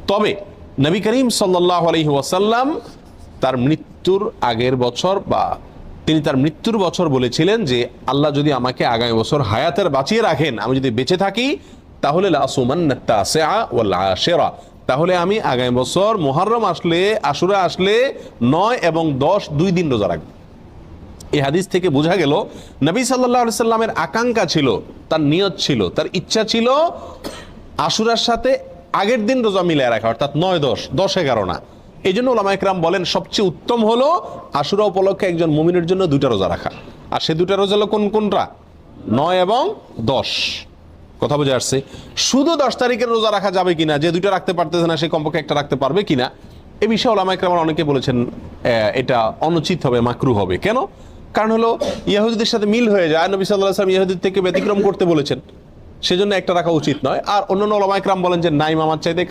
তবে নবী করিম সাল্লাল্লাহু আলাইহি ওয়াসাল্লাম তার মৃত্যুর আগের বছর বা তিনি তার মৃত্যুর বছর বলেছিলেন যে আল্লাহ যদি আমাকে আগামী বছর হায়াতের বাঁচিয়ে রাখেন, আমি যদি বেঁচে থাকি, তাহলে লাসুমান্নাত তাসিআ ওয়াল আশিরা, তাহলে আমি আগামী বছর মুহররম আসলে, আশুরা আসলে 9 এবং 10 দুই দিন রোজা রাখব। এই হাদিস থেকে বোঝা গেল নবী সাল্লাল্লাহু আলাইহি সাল্লামের আকাঙ্ক্ষা ছিল, তার নিয়ত ছিল, তার ইচ্ছা ছিল আশুরার সাথে আগের দিন রোজা মিলিয়ে রাখা, অর্থাৎ 9, 10, 10-11 না। এই জন্য উলামায়ে কেরাম বলেন সবচেয়ে উত্তম হলো আশুরা উপলক্ষে একজন মুমিনের জন্য 2টা রোজা রাখা। আর সে 2টা রোজা হলো কোনটা? 9 এবং 10। কথা বোঝা আসছে? শুধু 10 তারিখের রোজা রাখা যাবে কিনা, যে 2টা রাখতে পারতেছে না সে কমপক্ষে একটা রাখতে পারবে কিনা, এ বিষয়ে উলামায়ে কেরাম অনেকে বলেছেন এটা অনুচিত হবে, মাকরুহ হবে। কেন? কারণ হলো ইহুদিদের সাথে মিল হয়ে যায়, নবী সাল্লাল্লাহু আলাইহি ওয়াসাল্লাম ইহুদিদের থেকে ব্যতিক্রম করতে বলেছেন, সেজন্য একটা রাখা উচিত নয়। আর অন্যান্য উলামায়ে কেরাম বলেন যে না, ইমামাত চাইতে